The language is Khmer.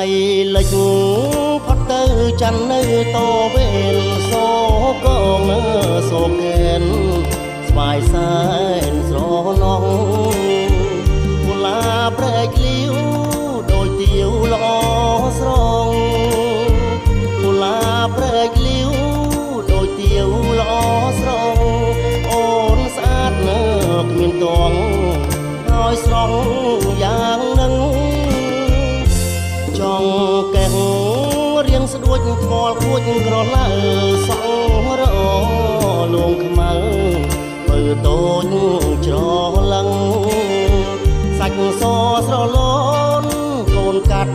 ថ្ងៃលិចផុតទៅច័ន្ទនៅតវេនសូកងសូកែនស្វាយសែនស្រណងមូលាប្រែកលាវដូចទាវល្អស្រងមូលាប្រែកលាវដូចទាវល្អស្រងអូនស្អាតនៅគ្មានតងហើយស្រងយ៉ាងនឹងចង់កែងរៀងស្ដួចថ្មល់គួចក្រឡាសងរលងខ្មៅបើតូចច្រឡឹងសាច់សស្រលូនកូនកាត់